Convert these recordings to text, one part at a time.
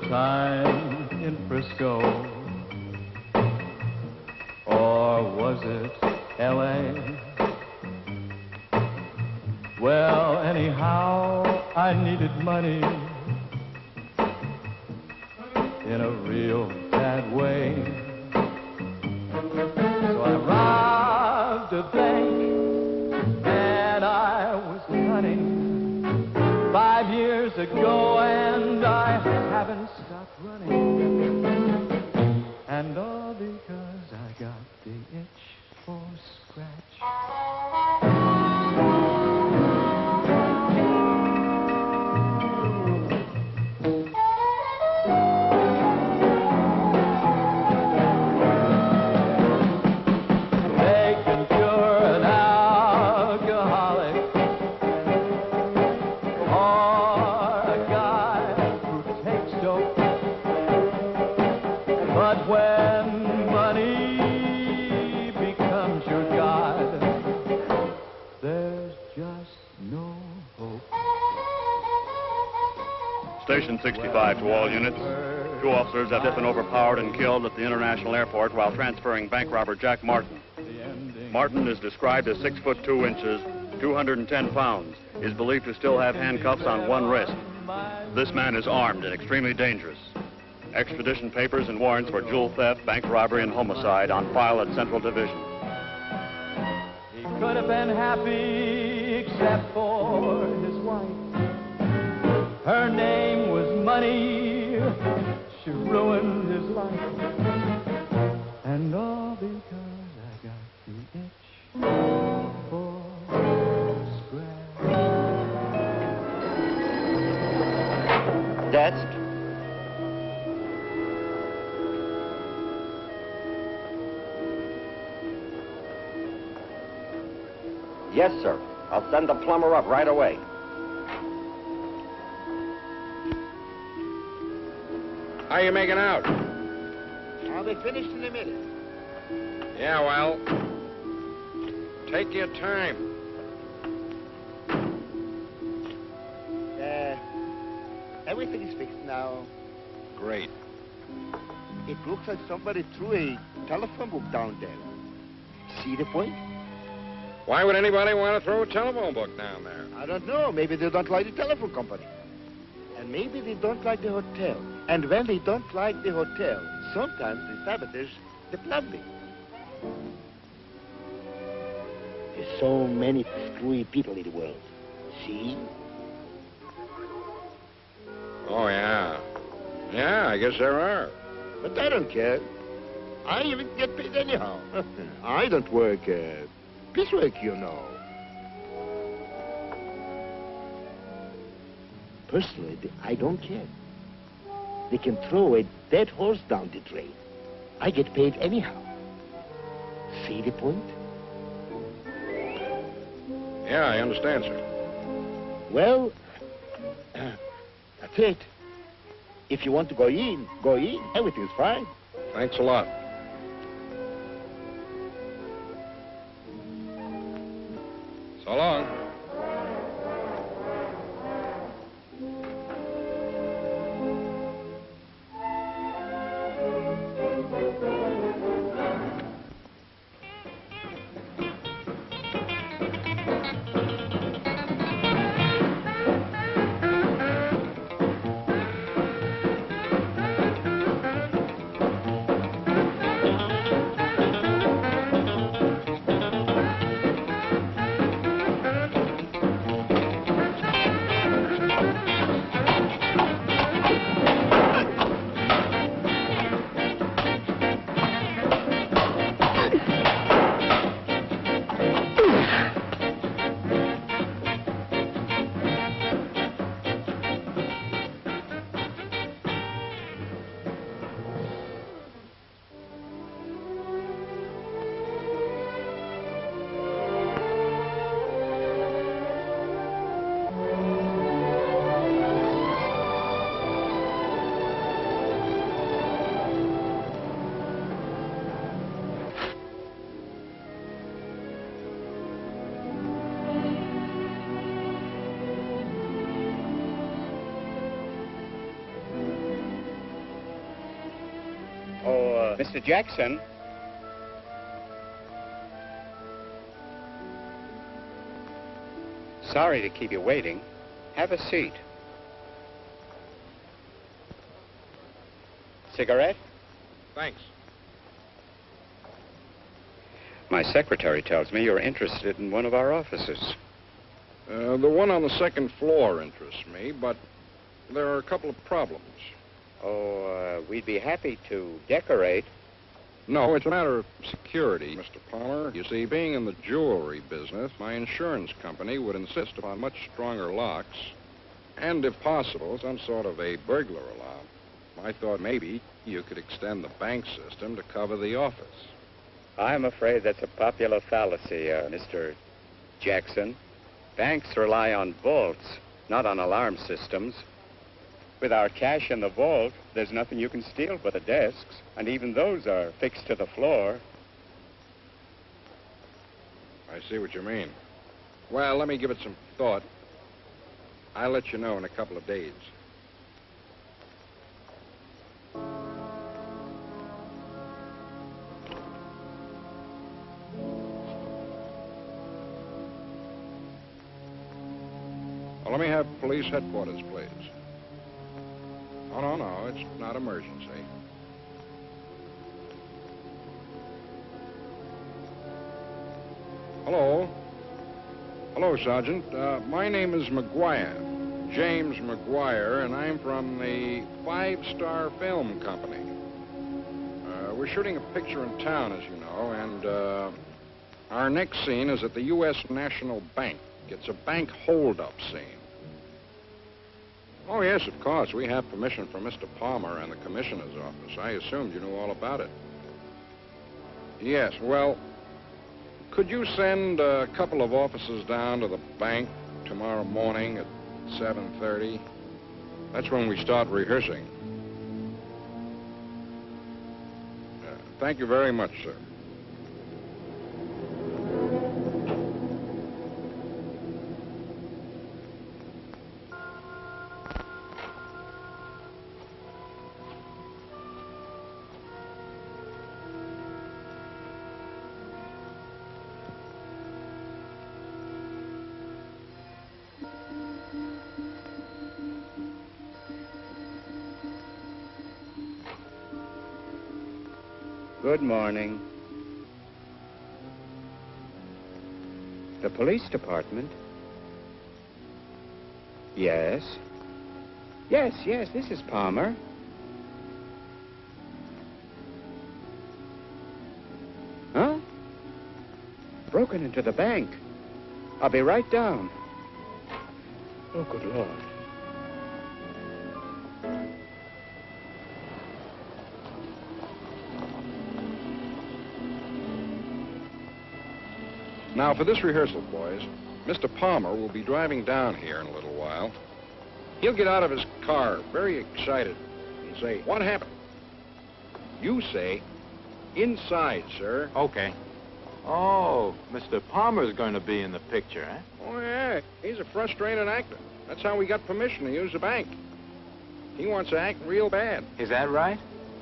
time in Frisco, or was it L.A.? Well, anyhow, I needed money in a real bad way. So I robbed a bank and I was cunning 5 years ago, and I haven't stopped running. And all because I got the itch for scratch. Station 65 to all units. 2 officers have just been overpowered and killed at the International Airport while transferring bank robber Jack Martin. Martin is described as 6 foot 2 inches, 210 pounds. Is believed to still have handcuffs on one wrist. This man is armed and extremely dangerous. Extradition papers and warrants for jewel theft, bank robbery, and homicide on file at Central Division. He could have been happy except for his wife. Her name was Money. She ruined his life. And all because I got the itch for scratch. Desk. Yes, sir. I'll send the plumber up right away. How you making out? I'll be finished in a minute. Yeah, well, take your time. Everything is fixed now. Great. It looks like somebody threw a telephone book down there. See the point? Why would anybody want to throw a telephone book down there? I don't know. Maybe they don't like the telephone company. And maybe they don't like the hotel. And when they don't like the hotel, sometimes they sabotage the plumbing. There's so many screwy people in the world. See? Oh, yeah. Yeah, I guess there are. But I don't care. I even get paid anyhow. I don't work piecework, you know. Personally, I don't care. They can throw a dead horse down the drain. I get paid anyhow. See the point? Yeah, I understand, sir. Well, that's it. If you want to go in, go in. Everything's fine. Thanks a lot. So long. Oh, Mr. Jackson. Sorry to keep you waiting. Have a seat. Cigarette? Thanks. My secretary tells me you're interested in one of our offices. The one on the second floor interests me, but there are a couple of problems. Oh, we'd be happy to decorate. No, it's a matter of security, Mr. Palmer. You see, being in the jewelry business, my insurance company would insist upon much stronger locks and, if possible, some sort of a burglar alarm. I thought maybe you could extend the bank system to cover the office. I'm afraid that's a popular fallacy, Mr. Jackson. Banks rely on vaults, not on alarm systems. With our cash in the vault, there's nothing you can steal but the desks, and even those are fixed to the floor. I see what you mean. Well, let me give it some thought. I'll let you know in a couple of days. Well, let me have police headquarters, please. Oh, no, it's not emergency. Hello? Hello, Sergeant. My name is McGuire, James McGuire, and I'm from the 5-Star Film Company. We're shooting a picture in town, as you know, and our next scene is at the U.S. National Bank. It's a bank hold-up scene. Oh, yes, of course. We have permission from Mr. Palmer and the commissioner's office. I assumed you knew all about it. Yes, well, could you send a couple of officers down to the bank tomorrow morning at 7:30? That's when we start rehearsing. Thank you very much, sir. Good morning. The police department? Yes. Yes, this is Palmer. Huh? Broken into the bank. I'll be right down. Oh, good Lord. Now, for this rehearsal, boys, Mr. Palmer will be driving down here in a little while. He'll get out of his car, very excited, and say, "What happened?" You say, "Inside, sir." Okay. Oh, Mr. Palmer's going to be in the picture, eh? Oh, yeah. He's a frustrated actor. That's how we got permission to use the bank. He wants to act real bad. Is that right?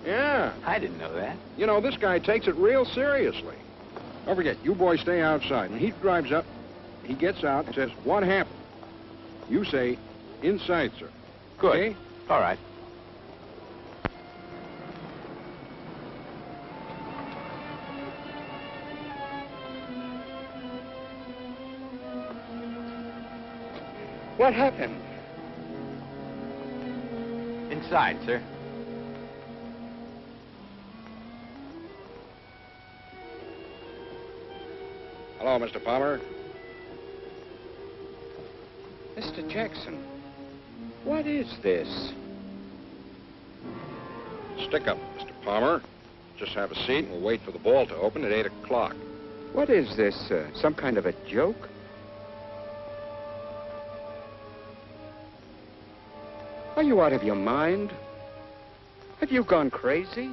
Yeah. I didn't know that. You know, this guy takes it real seriously. Don't forget, you boys stay outside. When he drives up, he gets out and says, "What happened?" You say, "Inside, sir." Good. Okay? All right. What happened? Inside, sir. Hello, Mr. Palmer. Mr. Jackson, what is this? Stick up, Mr. Palmer. Just have a seat and we'll wait for the ball to open at 8 o'clock. What is this, some kind of a joke? Are you out of your mind? Have you gone crazy?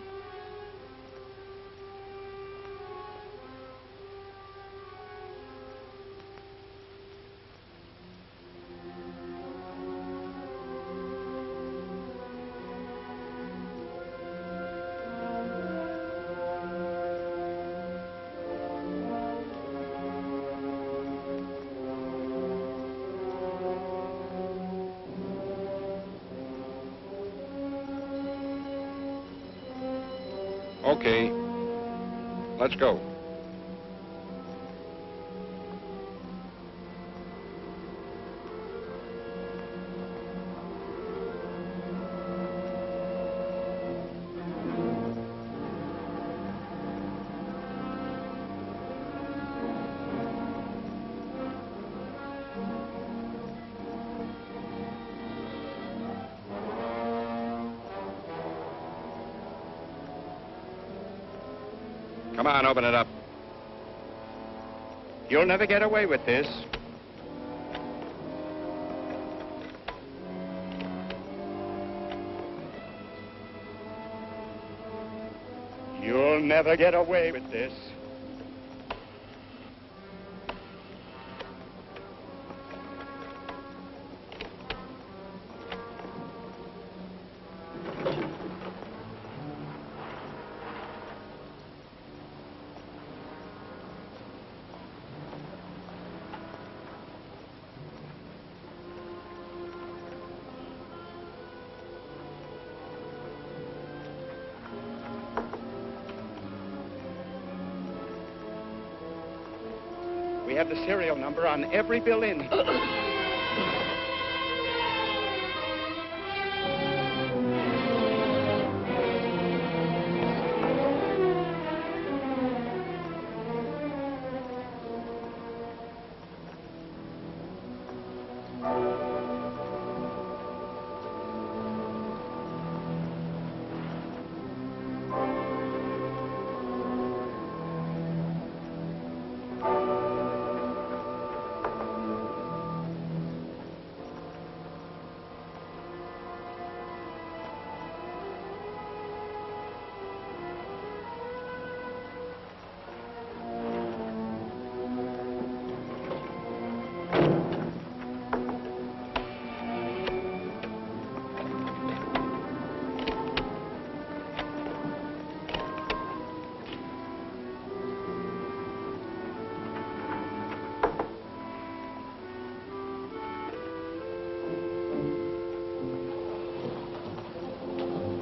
Okay. Let's go. Come on, open it up. You'll never get away with this. You'll never get away with this. We have the serial number on every bill in.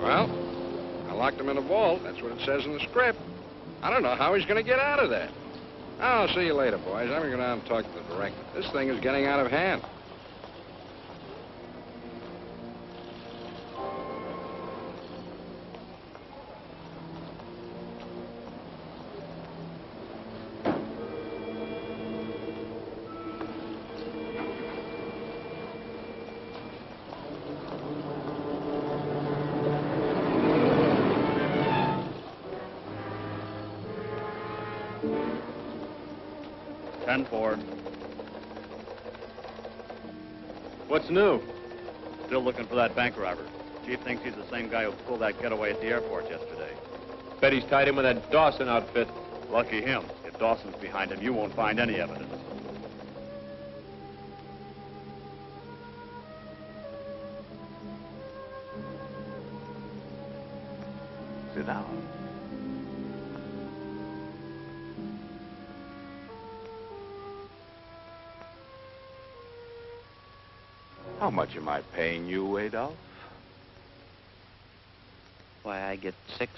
Well, I locked him in a vault. That's what it says in the script. I don't know how he's going to get out of there. I'll see you later, boys. I'm going to go down and talk to the director. This thing is getting out of hand. Ford. What's new? Still looking for that bank robber. Chief thinks he's the same guy who pulled that getaway at the airport yesterday. Bet he's tied in with that Dawson outfit. Lucky him. If Dawson's behind him, you won't find any evidence. Sit down. How much am I paying you, Adolph? Why, I get 6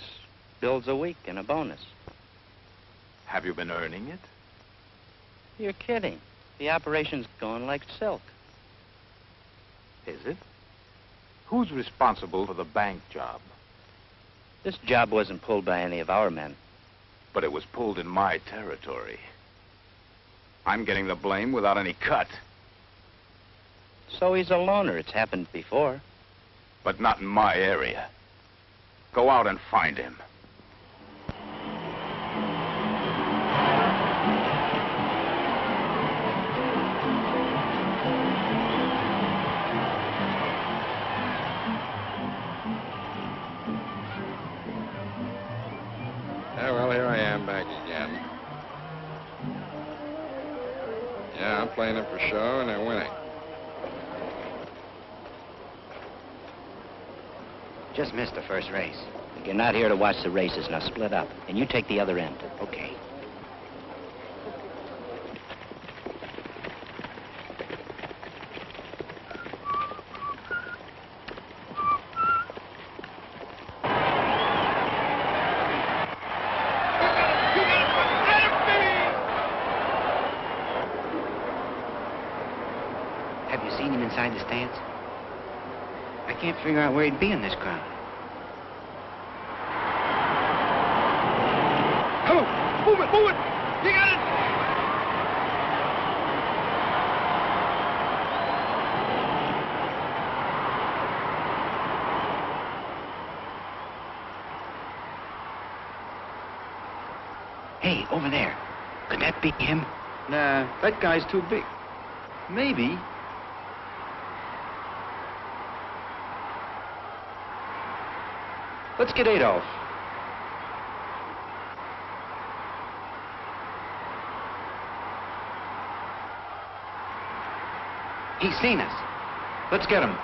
bills a week and a bonus. Have you been earning it? You're kidding. The operation's going like silk. Is it? Who's responsible for the bank job? This job wasn't pulled by any of our men. But it was pulled in my territory. I'm getting the blame without any cut. So he's a loner. It's happened before. But not in my area. Go out and find him. Yeah, well, here I am back again. Yeah, I'm playing it for show, and they're winning. Just missed the first race. You're not here to watch the races. Now split up, and you take the other end. Okay. inside the stands? I can't figure out where he'd be in this crowd. Come on, move it, move it! You got it! Hey, over there. Could that be him? Nah, that guy's too big. Maybe. Let's get Adolph. He's seen us. Let's get him.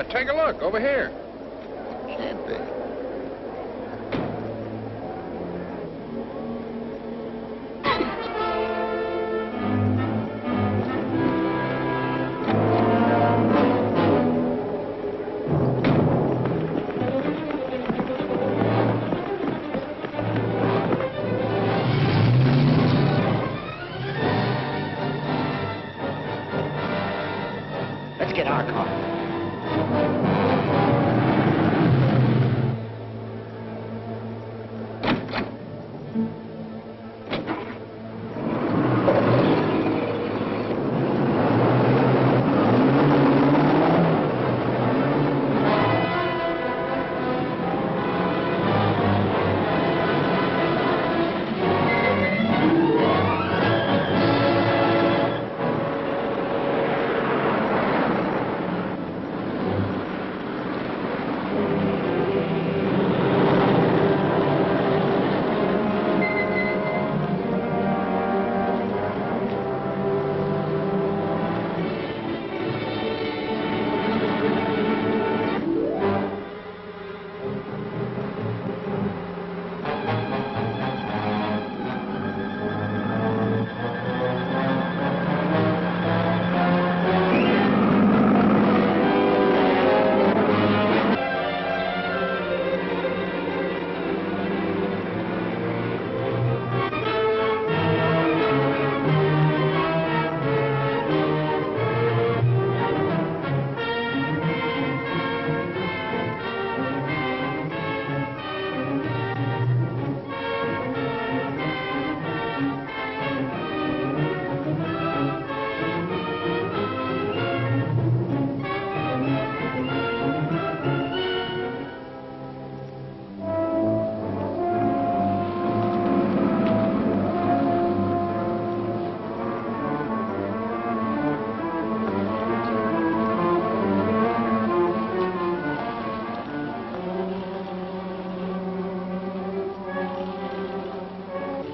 Take a look, over here. Can't be. Let's get our car.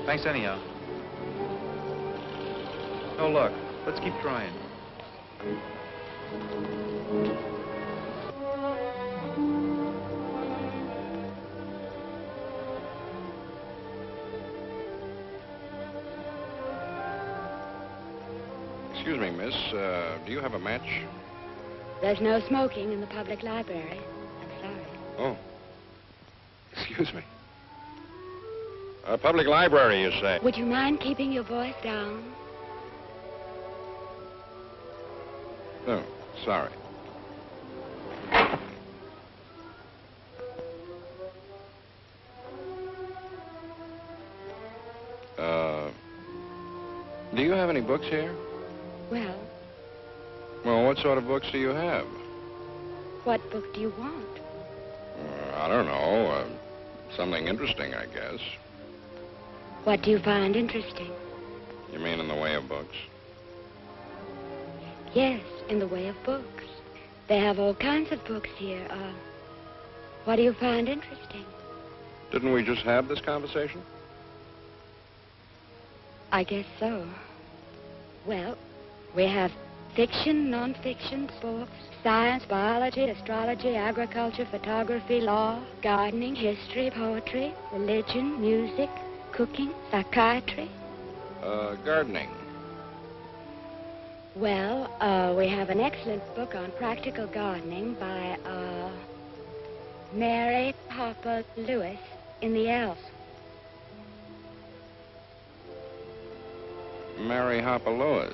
Thanks anyhow. No luck. Let's keep trying. Excuse me, miss. Do you have a match? There's no smoking in the public library. I'm sorry. Oh. Excuse me. Public library, you say? Would you mind keeping your voice down? No, sorry. Do you have any books here? Well, Well, what sort of books do you have? What book do you want? I don't know. Something interesting, I guess. What do you find interesting? You mean in the way of books? Yes, in the way of books. They have all kinds of books here. What do you find interesting? Didn't we just have this conversation? I guess so. Well, we have fiction, non-fiction, sports, science, biology, astrology, agriculture, photography, law, gardening, history, poetry, religion, music, cooking, psychiatry. Gardening. Well, we have an excellent book on practical gardening by, Mary Harper Lewis in the Elf. Mary Harper Lewis.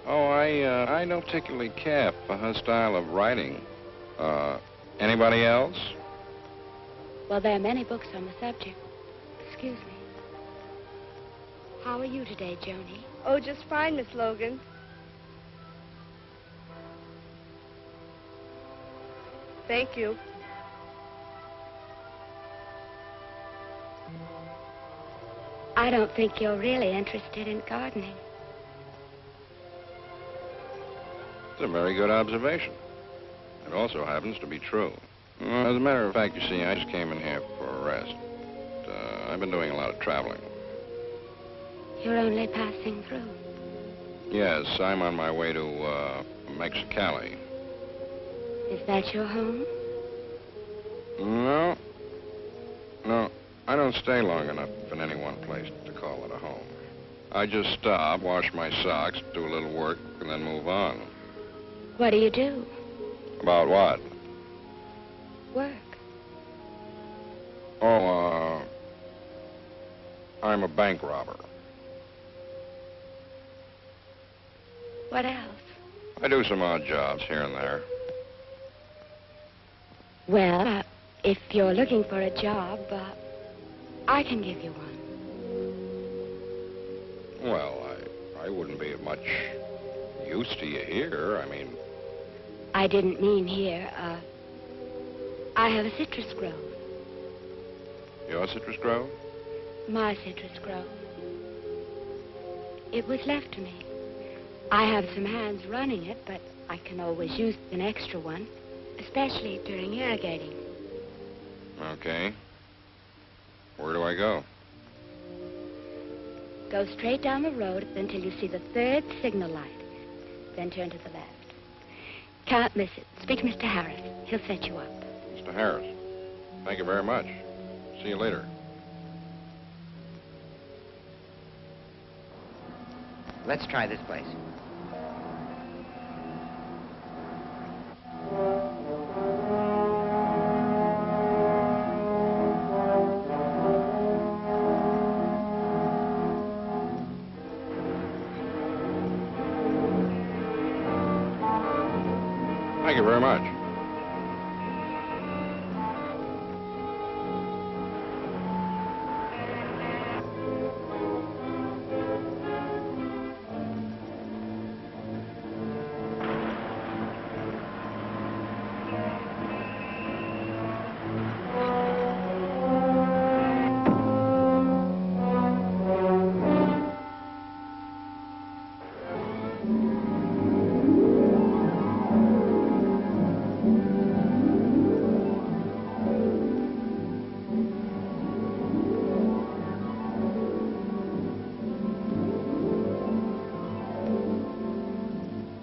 Oh, I don't particularly care for her style of writing. Anybody else? Well, there are many books on the subject. Excuse me. How are you today, Joni? Oh, just fine, Miss Logan. Thank you. I don't think you're really interested in gardening. It's a very good observation. It also happens to be true. As a matter of fact, you see, I just came in here for a rest. I've been doing a lot of traveling. You're only passing through. Yes, I'm on my way to, Mexicali. Is that your home? No. No, I don't stay long enough in any one place to call it a home. I just stop, wash my socks, do a little work, and then move on. What do you do? About what? Work. Oh, I'm a bank robber. What else? I do some odd jobs here and there. Well, if you're looking for a job, I can give you one. Well, I wouldn't be of much use to you here. I mean... I didn't mean here. I have a citrus grove. Your citrus grove? My citrus grove. It was left to me. I have some hands running it, but I can always use an extra one, especially during irrigating. Okay. Where do I go? Go straight down the road until you see the third signal light. Then turn to the left. Can't miss it. Speak to Mr. Harris. He'll set you up. Mr. Harris. Thank you very much. See you later. Let's try this place. Thank you very much.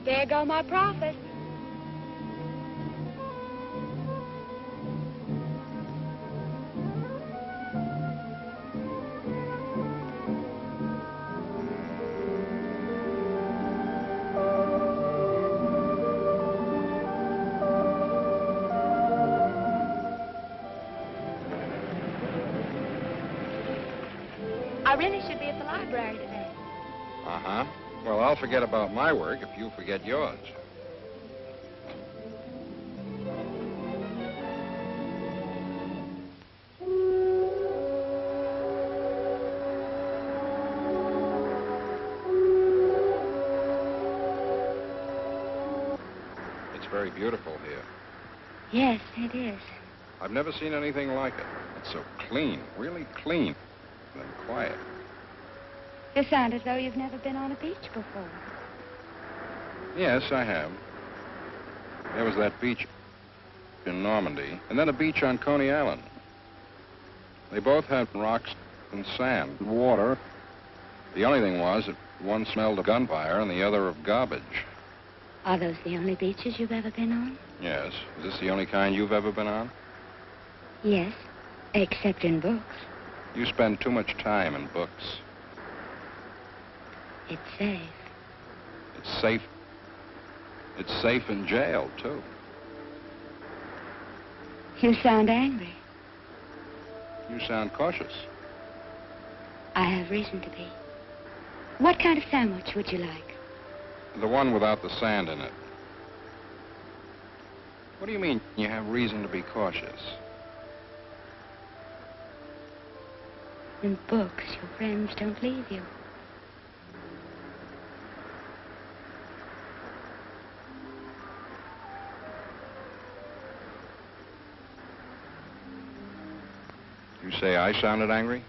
There go my profits. I really should be at the library today. Uh-huh. Well, I'll forget about my work if you forget yours. very beautiful here. Yes, it is. I've never seen anything like it. It's so clean, really clean, and quiet. You sound as though you've never been on a beach before. Yes, I have. There was that beach in Normandy, and then a beach on Coney Island. They both had rocks and sand, water. The only thing was that one smelled of gunfire and the other of garbage. Are those the only beaches you've ever been on? Yes. Is this the only kind you've ever been on? Yes, except in books. You spend too much time in books. It's safe. It's safe. It's safe in jail, too. You sound angry. You sound cautious. I have reason to be. What kind of sandwich would you like? The one without the sand in it. What do you mean you have reason to be cautious? In books, your friends don't leave you. You say I sounded angry?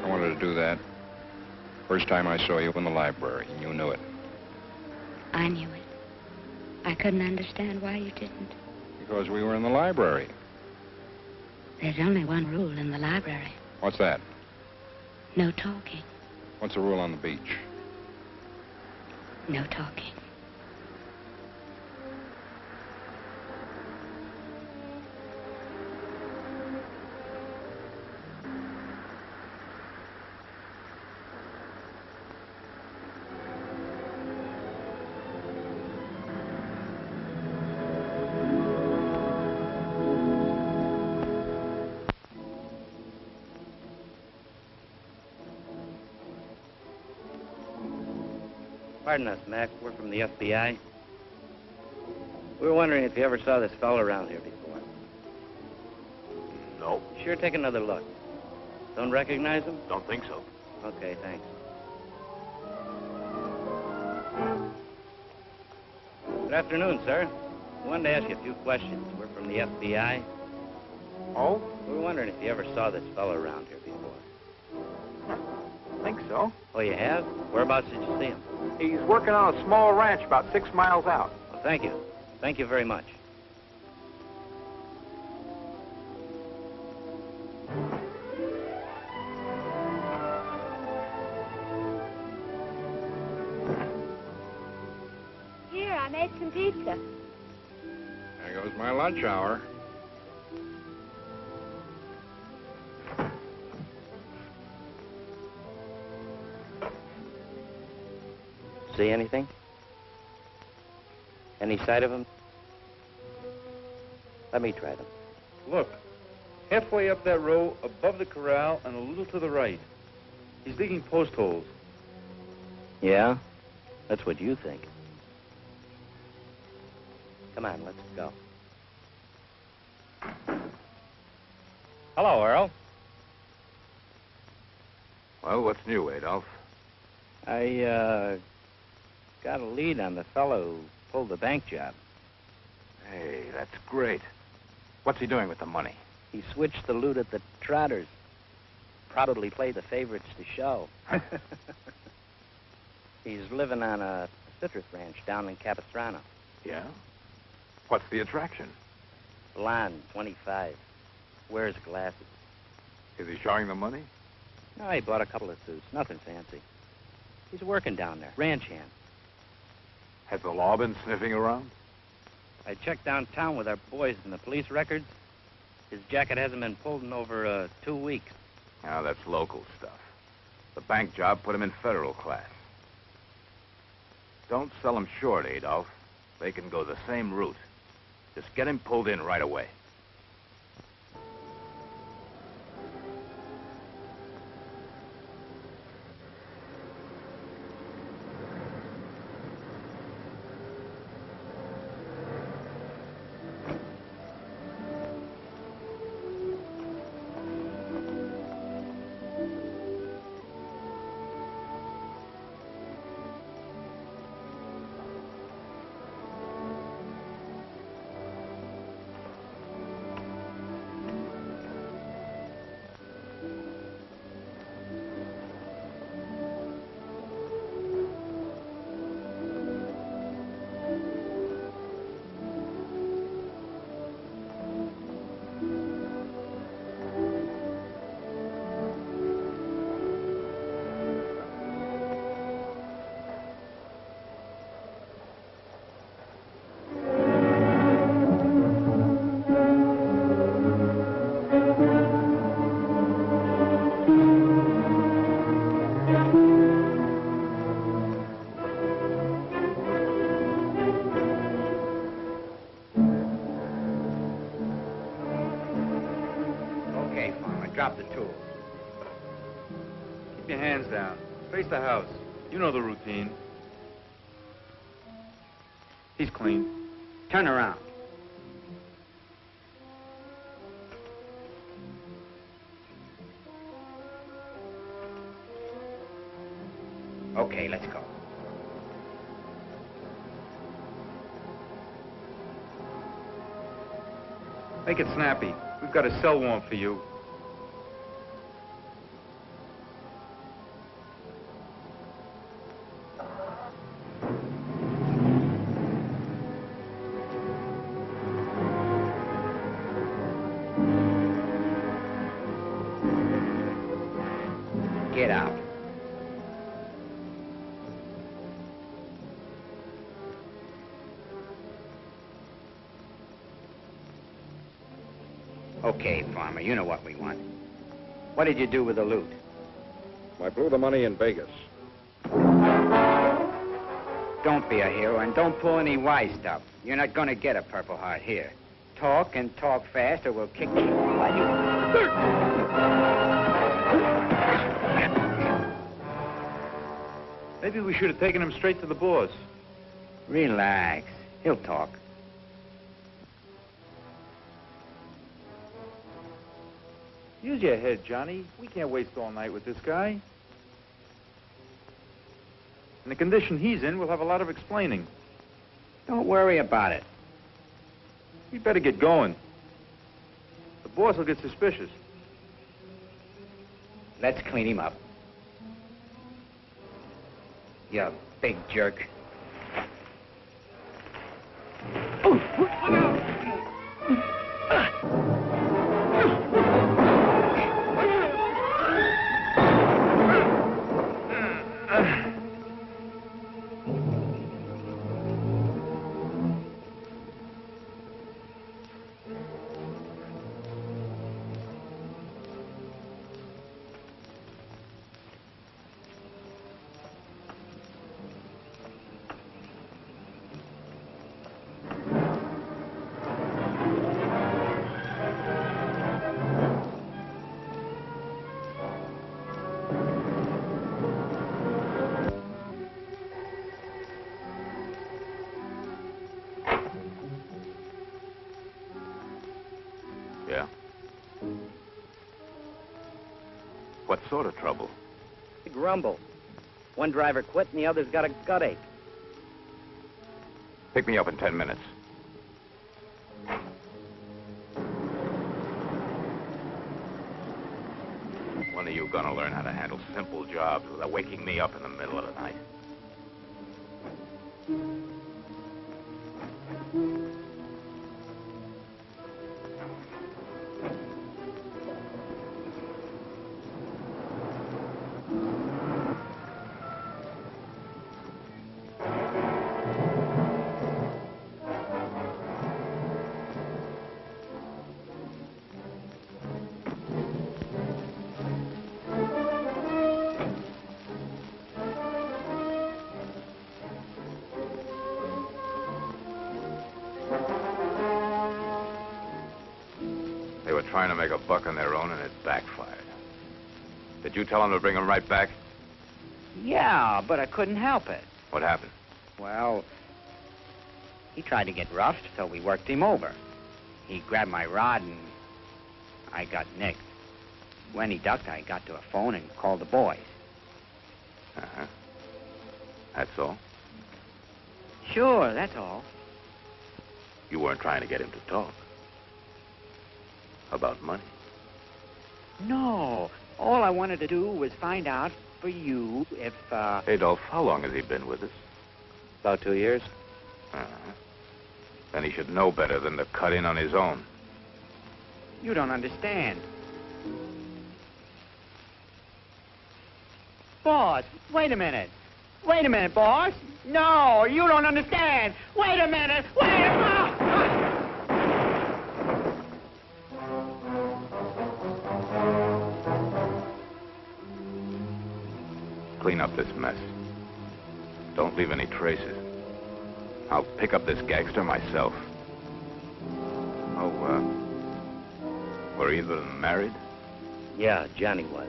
I wanted to do that. First time I saw you in the library, and you knew it. I knew it. I couldn't understand why you didn't. Because we were in the library. There's only one rule in the library. What's that? No talking. What's the rule on the beach? No talking. Pardon us, Mac. We're from the FBI. We were wondering if you ever saw this fellow around here before. No. Sure, take another look. Don't recognize him? Don't think so. Okay, thanks. Good afternoon, sir. I wanted to ask you a few questions. We're from the FBI. Oh? We were wondering if you ever saw this fellow around here before. Think so. Oh, you have? Whereabouts did you see him? He's working on a small ranch about 6 miles out. Well, thank you. Thank you very much. Here, I made some pizza. There goes my lunch hour. See anything? Any sight of him? Let me try them. Look, halfway up that row, above the corral, and a little to the right. He's digging post holes. Yeah? That's what you think. Come on, let's go. Hello, Earl. Well, what's new, Adolph? I, got a lead on the fellow who pulled the bank job. Hey, that's great. What's he doing with the money? He switched the loot at the Trotters. Probably played the favorites to show. He's living on a citrus ranch down in Capistrano. Yeah? What's the attraction? Blonde, 25. Wears glasses. Is he showing the money? No, he bought a couple of suits. Nothing fancy. He's working down there. Ranch hand. Has the law been sniffing around? I checked downtown with our boys in the police records. His jacket hasn't been pulled in over 2 weeks. Now, that's local stuff. The bank job put him in federal class. Don't sell him short, Adolph. They can go the same route. Just get him pulled in right away. drop the tools. Keep your hands down. Face the house. You know the routine. He's clean. Turn around. Okay, let's go. Make it snappy. We've got a cell warrant for you. Get out. Okay, Farmer, you know what we want. What did you do with the loot? I blew the money in Vegas. Don't be a hero and don't pull any wise stuff. You're not gonna get a Purple Heart here. Talk and talk fast or we'll kick you while you... Maybe we should have taken him straight to the boss. Relax. He'll talk. Use your head, Johnny. We can't waste all night with this guy. In the condition he's in, we'll have a lot of explaining. Don't worry about it. We better get going. The boss will get suspicious. Let's clean him up. You big jerk. Yeah? What sort of trouble? Big rumble. One driver quit and the other's got a gut ache. Pick me up in 10 minutes. When are you gonna learn how to handle simple jobs without waking me up in the middle of the night? Trying to make a buck on their own, and it backfired. Did you tell him to bring him right back? Yeah, but I couldn't help it. What happened? Well, he tried to get roughed, so we worked him over. He grabbed my rod, and I got nicked. When he ducked, I got to a phone and called the boys. Uh-huh. That's all? Sure, that's all. You weren't trying to get him to talk? About money? No. All I wanted to do was find out for you if, Adolph, how long has he been with us? About 2 years. Uh-huh. Then he should know better than to cut in on his own. You don't understand. Boss, wait a minute. Wait a minute, boss. No, you don't understand. Wait a minute. Wait a minute. Clean up this mess. Don't leave any traces. I'll pick up this gangster myself. Oh, were either of them married? Yeah, Johnny was.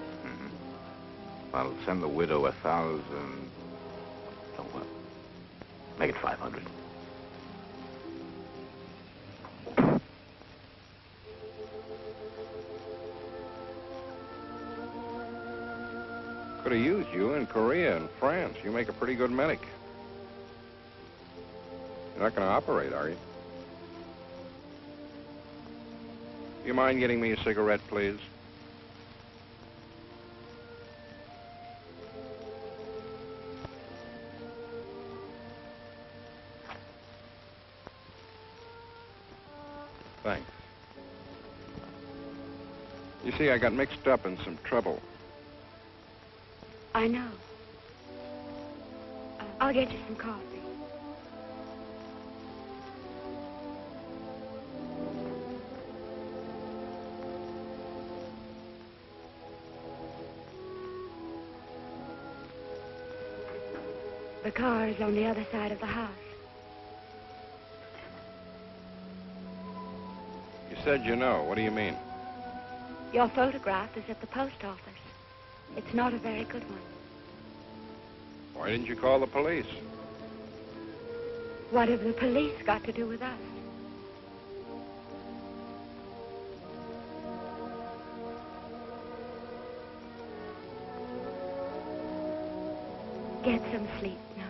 I'll send the widow 1,000. Oh, what? Make it 500. Could have used you in Korea and France. You make a pretty good medic. You're not going to operate, are you? You mind getting me a cigarette, please? Thanks. You see, I got mixed up in some trouble. I know. I'll get you some coffee. The car is on the other side of the house. You said you know. What do you mean? Your photograph is at the post office. It's not a very good one. Why didn't you call the police? What have the police got to do with us? Get some sleep now.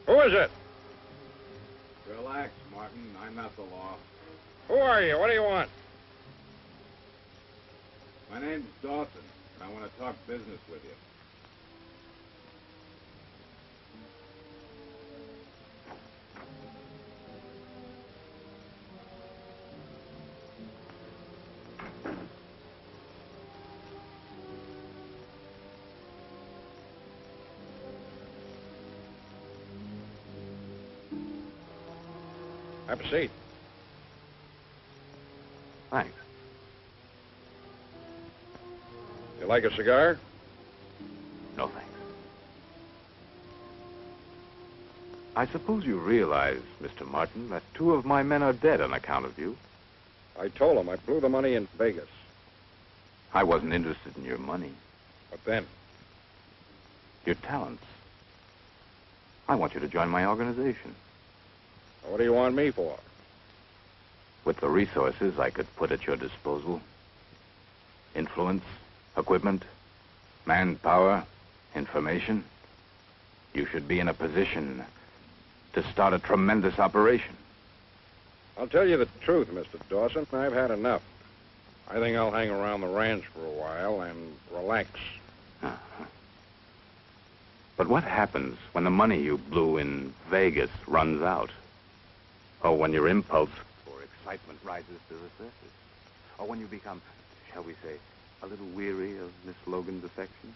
Who is it? Relax, Martin. I'm not the law. Who are you? What do you want? My name's Dawson, and I want to talk business with you. Have a seat. Thanks. You like a cigar? No, thanks. I suppose you realize, Mr. Martin, that 2 of my men are dead on account of you. I told him I blew the money in Vegas. I wasn't interested in your money. But then? Your talents. I want you to join my organization. What do you want me for? With the resources I could put at your disposal. Influence, equipment, manpower, information. You should be in a position to start a tremendous operation. I'll tell you the truth, Mr. Dawson. I've had enough. I think I'll hang around the ranch for a while and relax. Uh-huh. But what happens when the money you blew in Vegas runs out? Or when your impulse for excitement rises to the surface? Or when you become, shall we say, a little weary of Miss Logan's affection?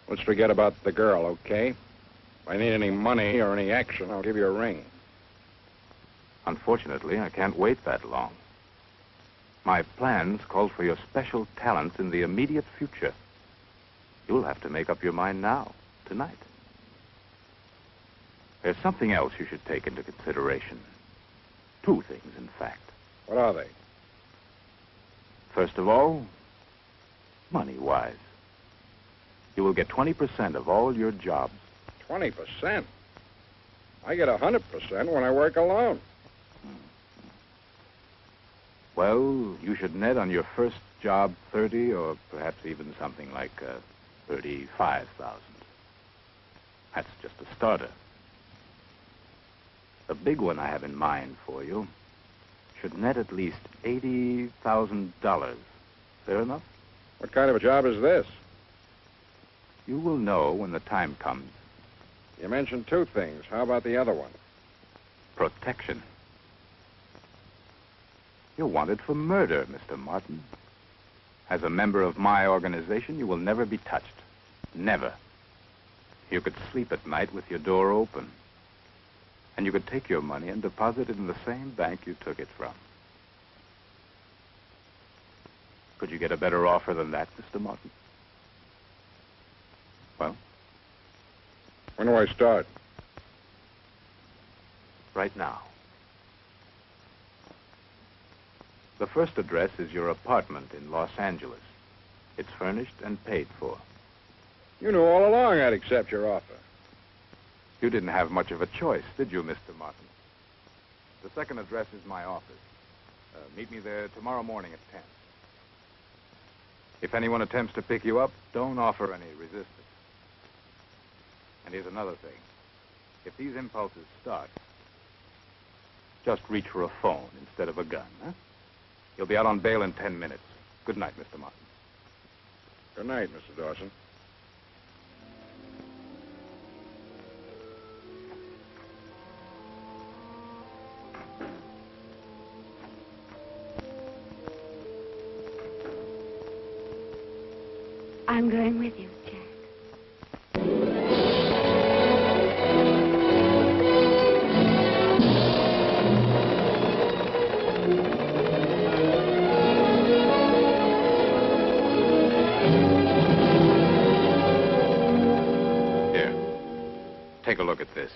Let's forget about the girl, okay? If I need any money or any action, I'll give you a ring. Unfortunately, I can't wait that long. My plans call for your special talents in the immediate future. You'll have to make up your mind now, tonight. There's something else you should take into consideration. 2 things, in fact. What are they? First of all, money-wise. You will get 20% of all your jobs. 20%? I get 100% when I work alone. Well, you should net on your first job 30 or perhaps even something like 35,000. That's just a starter. The big one I have in mind for you should net at least $80,000. Fair enough? What kind of a job is this? You will know when the time comes. You mentioned two things. How about the other one? Protection. You're wanted for murder, Mr. Martin. As a member of my organization, you will never be touched. Never. You could sleep at night with your door open. And you could take your money and deposit it in the same bank you took it from. Could you get a better offer than that, Mr. Martin? Well? When do I start? Right now. The first address is your apartment in Los Angeles. It's furnished and paid for. You knew all along I'd accept your offer. You didn't have much of a choice, did you, Mr. Martin? The second address is my office. Meet me there tomorrow morning at 10. If anyone attempts to pick you up, don't offer any resistance. And here's another thing. If these impulses start, just reach for a phone instead of a gun, huh? You'll be out on bail in 10 minutes. Good night, Mr. Martin. Good night, Mr. Dawson. I'm going with you, Jack. Here. Take a look at this.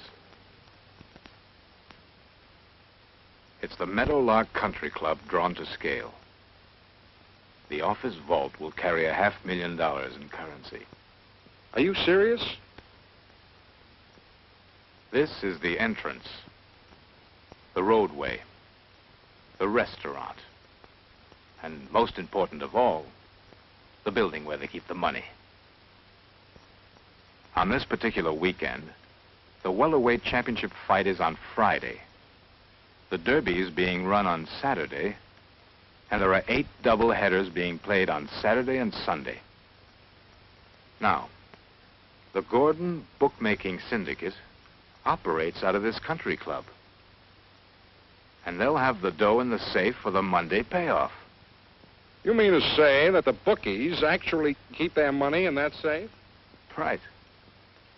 It's the Meadowlark Country Club drawn to scale. The office vault will carry $500,000 in currency. Are you serious? This is the entrance, the roadway, the restaurant, and most important of all, the building where they keep the money. On this particular weekend, the welterweight championship fight is on Friday. The derby is being run on Saturday, and there are 8 double headers being played on Saturday and Sunday. Now, the Gordon Bookmaking Syndicate operates out of this country club. And they'll have the dough in the safe for the Monday payoff. You mean to say that the bookies actually keep their money in that safe? Right.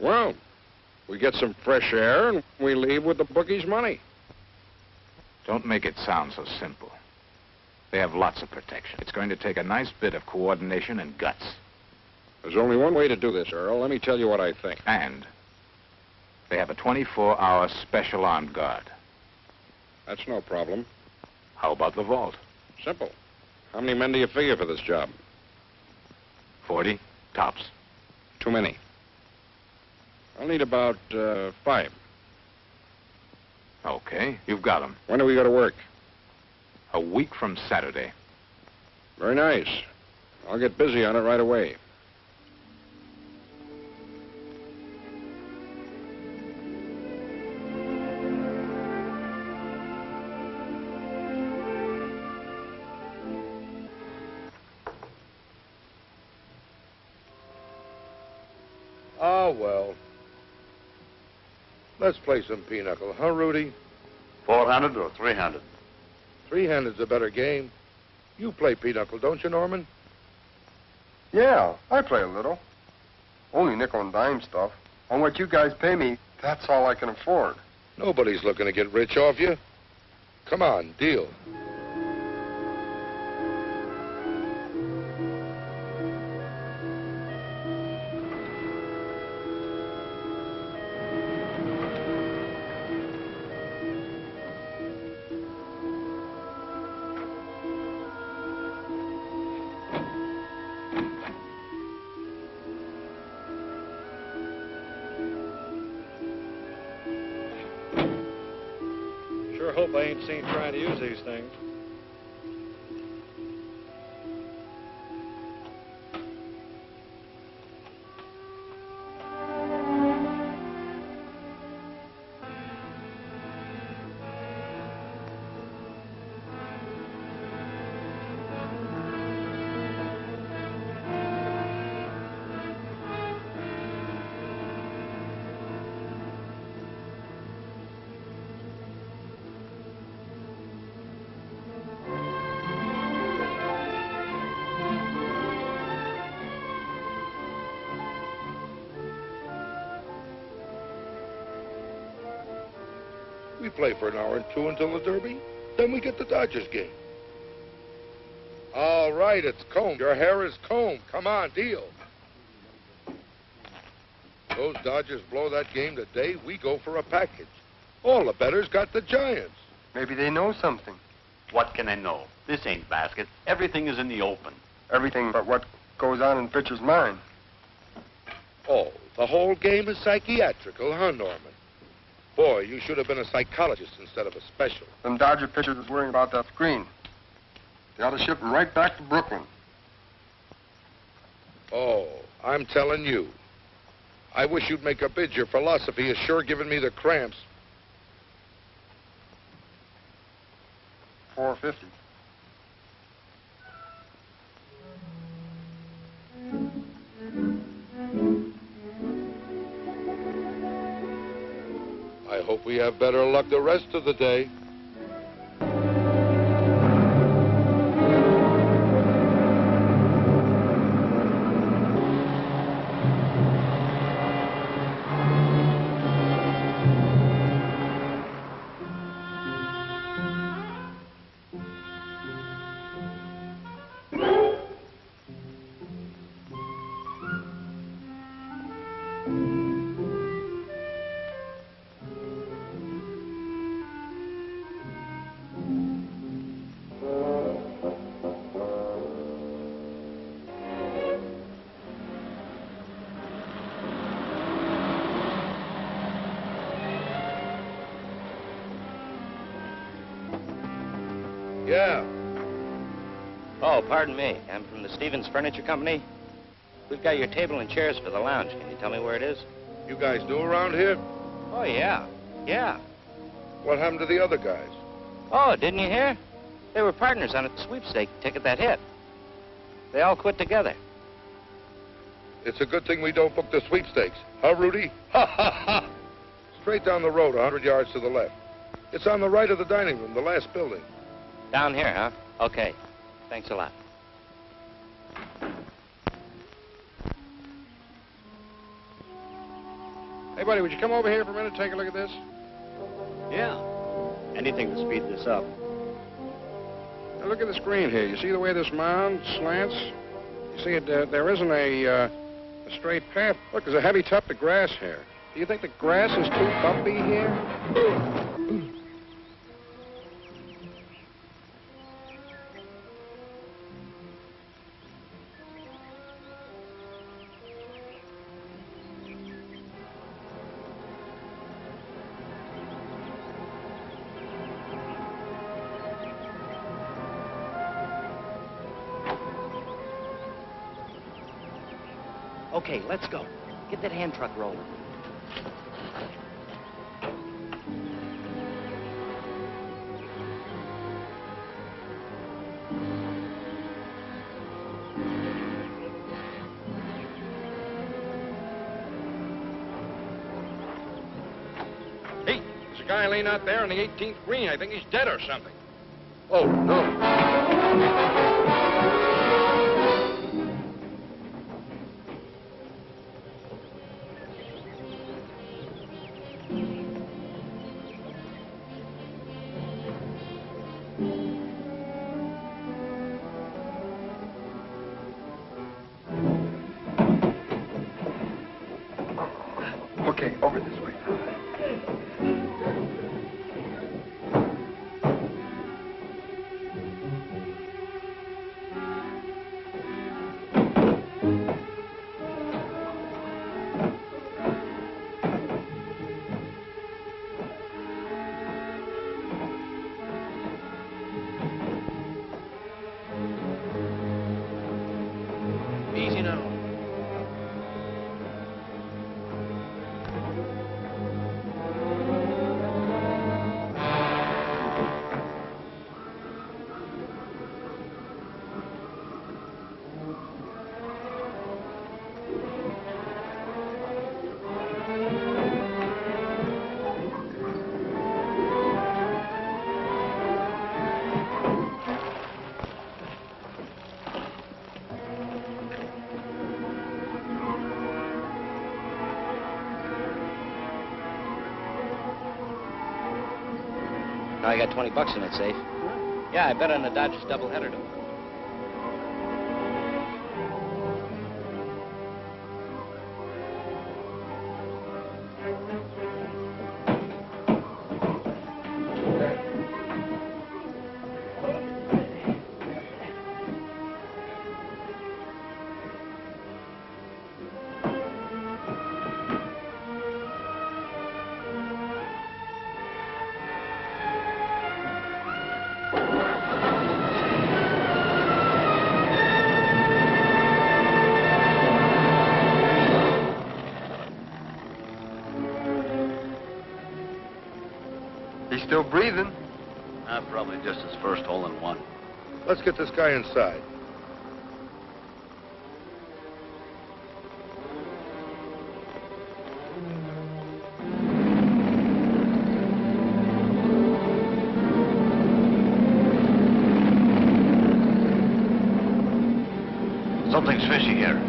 Well, we get some fresh air and we leave with the bookies' money. Don't make it sound so simple. They have lots of protection. It's going to take a nice bit of coordination and guts. There's only one way to do this, Earl. Let me tell you what I think. And they have a 24-hour special armed guard. That's no problem. How about the vault? Simple. How many men do you figure for this job? 40, tops. Too many. I'll need about 5. Okay, you've got them. When do we go to work? A week from Saturday. Very nice. I'll get busy on it right away. Oh, well. Let's play some pinochle, huh, Rudy? 400 or 300? 300's a better game. You play pinochle, don't you, Norman? Yeah, I play a little. Only nickel and dime stuff. On what you guys pay me, that's all I can afford. Nobody's looking to get rich off you. Come on, deal. Sure hope I ain't seen trying to use these things. We play for an hour and two until the Derby. Then we get the Dodgers game. All right, it's combed. Your hair is combed. Come on, deal. Those Dodgers blow that game today, we go for a package. All the bettors got the Giants. Maybe they know something. What can they know? This ain't basket. Everything is in the open. Everything but what goes on in the pitcher's mind. Oh, the whole game is psychiatrical, huh, Norman? Boy, you should have been a psychologist instead of a special. Them Dodger pitchers is worrying about that screen. They ought to ship him right back to Brooklyn. Oh, I'm telling you. I wish you'd make a bid. Your philosophy is sure giving me the cramps. $4.50. I hope we have better luck the rest of the day. Yeah. Oh, pardon me. I'm from the Stevens Furniture Company. We've got your table and chairs for the lounge. Can you tell me where it is? You guys new around here? Oh, yeah. Yeah. What happened to the other guys? Oh, didn't you hear? They were partners on a sweepstake ticket that hit. They all quit together. It's a good thing we don't book the sweepstakes. Huh, Rudy? Ha, ha, ha! Straight down the road, 100 yards to the left. It's on the right of the dining room, the last building. Down here, huh? Okay. Thanks a lot. Hey, buddy, would you come over here for a minute and take a look at this? Yeah. Anything to speed this up. Now, look at the screen here. You see the way this mound slants? You see, there isn't a straight path. Look, there's a heavy tuft of grass here. Do you think the grass is too bumpy here? Okay, let's go. Get that hand truck rolling. Hey, there's a guy laying out there on the 18th green. I think he's dead or something. Oh, no. Okay, over this way. I got 20 bucks in that safe. Yeah, I bet on the Dodgers doubleheader tomorrow. Still breathing? Probably just his first hole in one. Let's get this guy inside. Something's fishy here.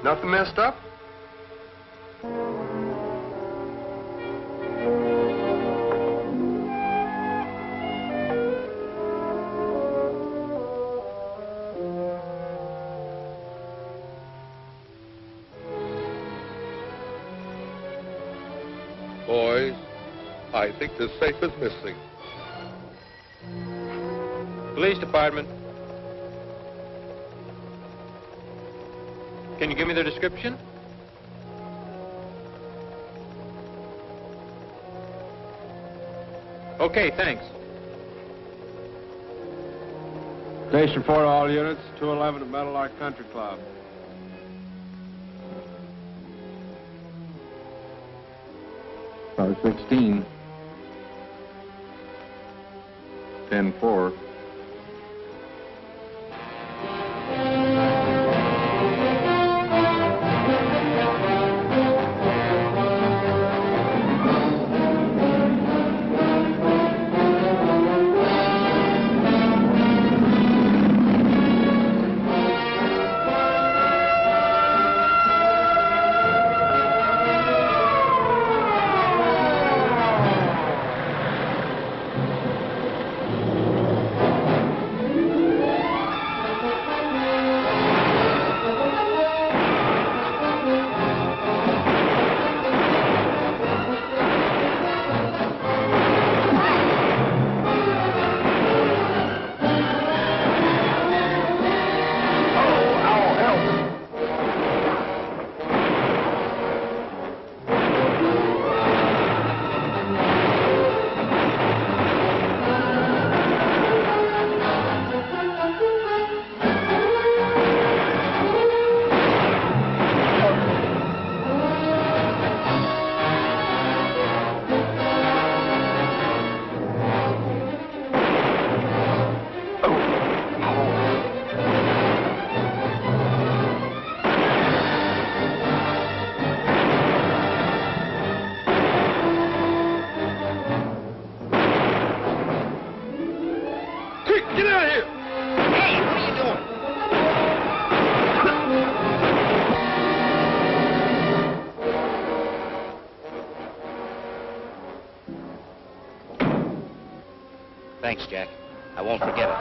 Nothing messed up? Boys, I think the safe is missing. Police department. Can you give me the description? Okay, thanks. Station report, all units. 211 at Meadowlark Country Club. Car 16. 10-4. Thanks, Jack. I won't forget it.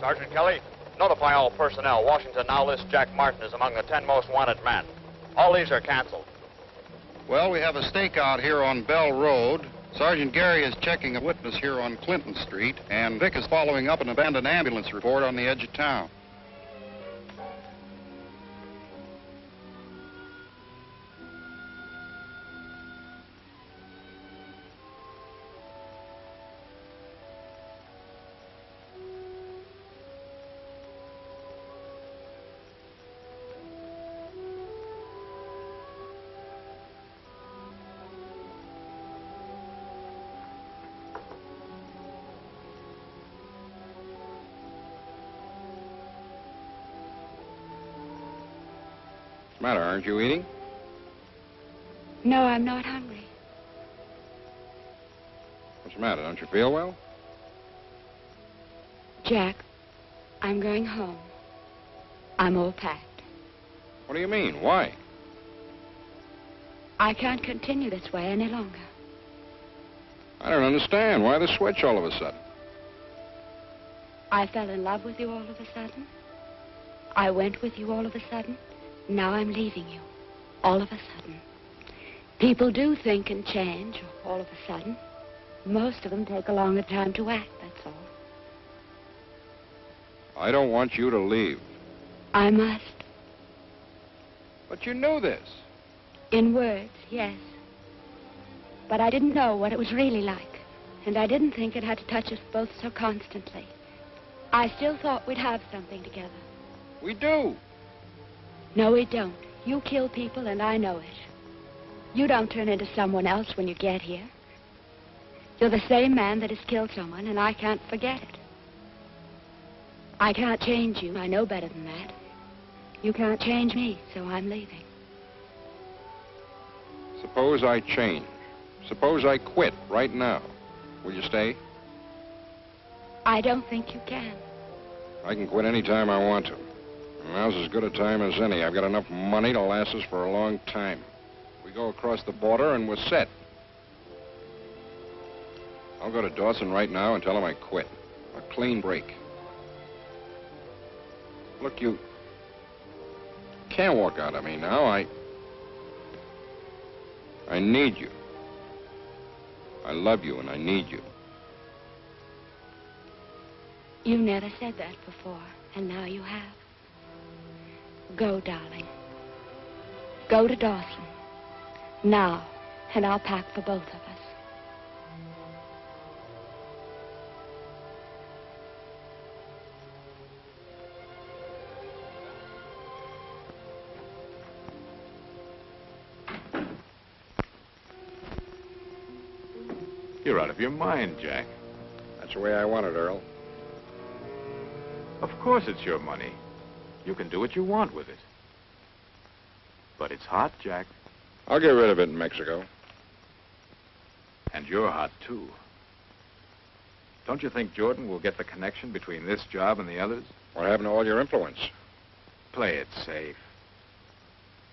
Sergeant Kelly, notify all personnel. Washington now lists Jack Martin as among the 10 most wanted men. All leaves are canceled. Well, we have a stakeout here on Bell Road. Sergeant Garry is checking a witness here on Clinton Street, and Vic is following up an abandoned ambulance report on the edge of town. matter? Aren't you eating? No, I'm not hungry. What's the matter? Don't you feel well? Jack, I'm going home. I'm all packed. What do you mean? Why? I can't continue this way any longer. I don't understand. Why the switch all of a sudden? I fell in love with you all of a sudden. I went with you all of a sudden. Now I'm leaving you all of a sudden. People do think and change all of a sudden. Most of them take a longer time to act, that's all. I don't want you to leave. I must. But you knew this. In words, yes. But I didn't know what it was really like. And I didn't think it had to touch us both so constantly. I still thought we'd have something together. We do. No, we don't. You kill people, and I know it. You don't turn into someone else when you get here. You're the same man that has killed someone, and I can't forget it. I can't change you. I know better than that. You can't change me, so I'm leaving. Suppose I change. Suppose I quit right now. Will you stay? I don't think you can. I can quit any time I want to. And now's as good a time as any. I've got enough money to last us for a long time. We go across the border and we're set. I'll go to Dawson right now and tell him I quit. A clean break. Look, you can't walk out on me now. I need you. I love you and I need you. You never said that before, and now you have. Go, darling. Go to Dawson. Now, and I'll pack for both of us. You're out of your mind, Jack. That's the way I want it, Earl. Of course it's your money. You can do what you want with it. But it's hot, Jack. I'll get rid of it in Mexico. And you're hot, too. Don't you think Jordan will get the connection between this job and the others? What happened to all your influence? Play it safe.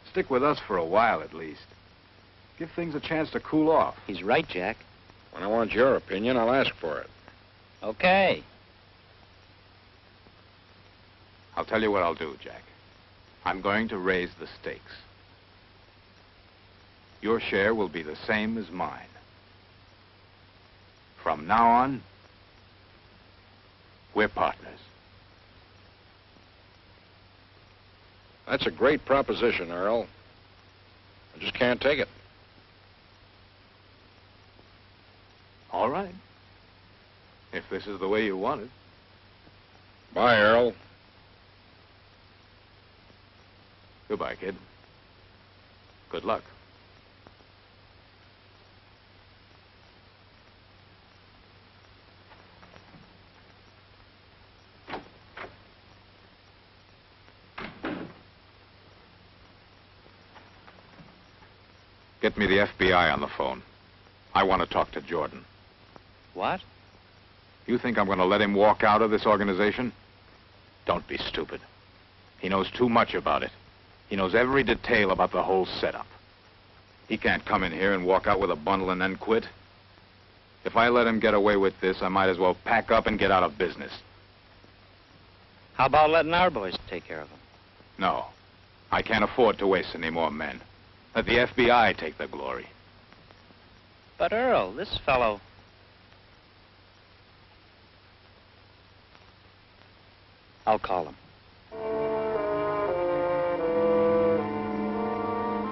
Stick with us for a while, at least. Give things a chance to cool off. He's right, Jack. When I want your opinion, I'll ask for it. Okay. I'll tell you what I'll do, Jack. I'm going to raise the stakes. Your share will be the same as mine. From now on, we're partners. That's a great proposition, Earl. I just can't take it. All right. If this is the way you want it. Bye, Earl. Goodbye, kid. Good luck. Get me the FBI on the phone. I want to talk to Jordan. What? You think I'm going to let him walk out of this organization? Don't be stupid. He knows too much about it. He knows every detail about the whole setup. He can't come in here and walk out with a bundle and then quit. If I let him get away with this, I might as well pack up and get out of business. How about letting our boys take care of him? No. I can't afford to waste any more men. Let the FBI take the glory. But Earl, this fellow... I'll call him.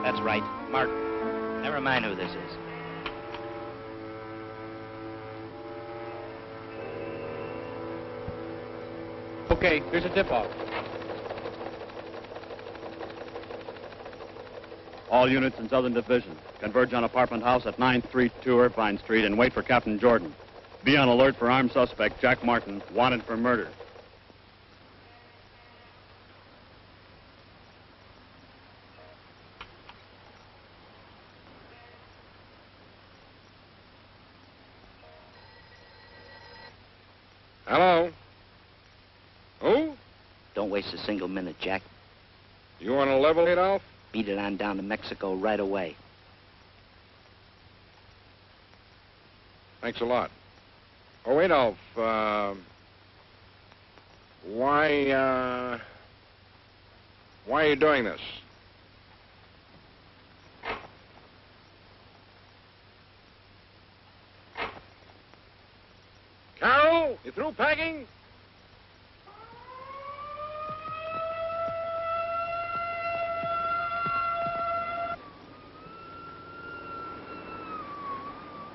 That's right, Martin. Never mind who this is. Okay, here's a tip-off. All units in Southern Division converge on apartment house at 932 Irvine Street and wait for Captain Jordan. Be on alert for armed suspect Jack Martin, wanted for murder. Don't waste a single minute, Jack. You want to level, Adolph? Beat it on down to Mexico right away. Thanks a lot. Oh, Adolph, why are you doing this? Carol, you through packing?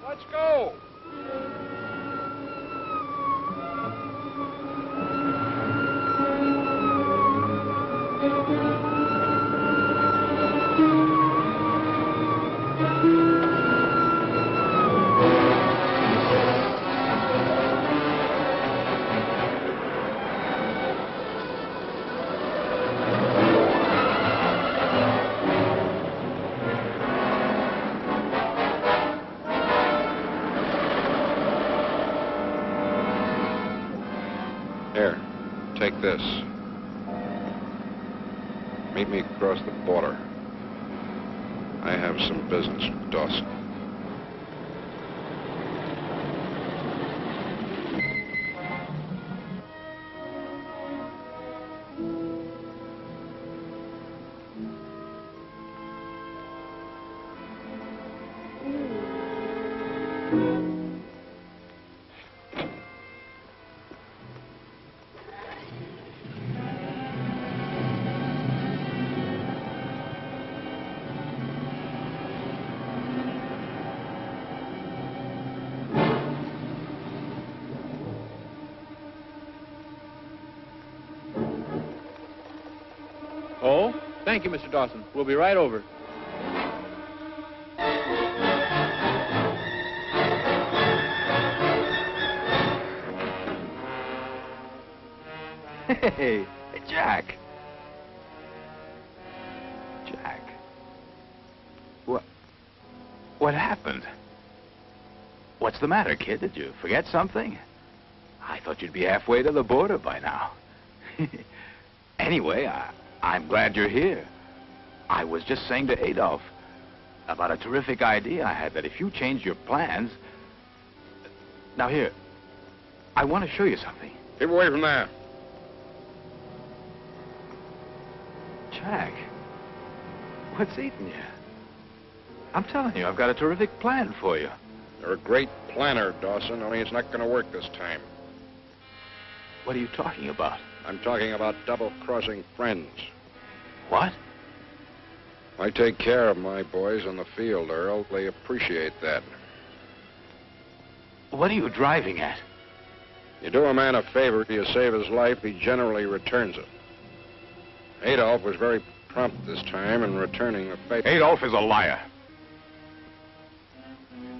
Let's go. Here, take this. Meet me across the border. I have some business with Dawson. Oh, thank you, Mr. Dawson. We'll be right over. Hey, Jack. Jack. What happened? What's the matter, kid? Did you forget something? I thought you'd be halfway to the border by now. Anyway, I'm glad you're here. I was just saying to Adolph about a terrific idea I had that if you change your plans... Now, here, I want to show you something. Keep away from there. Jack, what's eating you? I'm telling you, I've got a terrific plan for you. You're a great planner, Dawson, only it's not going to work this time. What are you talking about? I'm talking about double-crossing friends. What? I take care of my boys on the field, Earl. They appreciate that. What are you driving at? You do a man a favor, you save his life, he generally returns it. Adolph was very prompt this time in returning the favor. Adolph is a liar.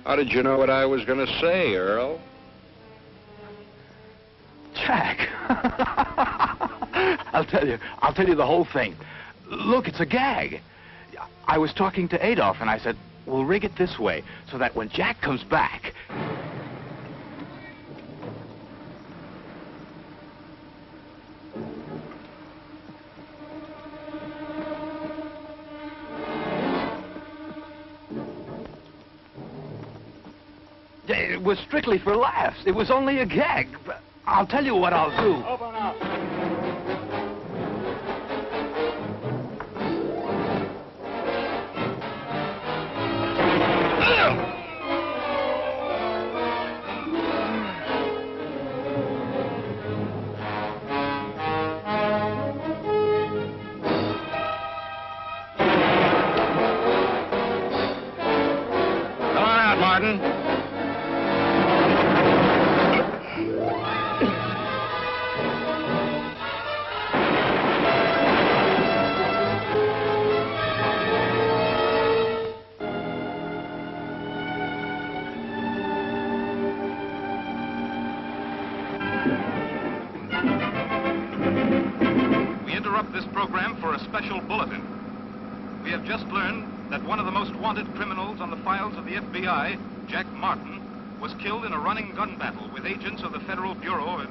How did you know what I was going to say, Earl? Jack. I'll tell you the whole thing. Look, it's a gag. I was talking to Adolph, and I said, we'll rig it this way, so that when Jack comes back... It was strictly for laughs. It was only a gag. But I'll tell you what I'll do. Open up. Come on out, Martin. This program for a special bulletin. We have just learned that one of the most wanted criminals on the files of the FBI, Jack Martin, was killed in a running gun battle with agents of the Federal Bureau of...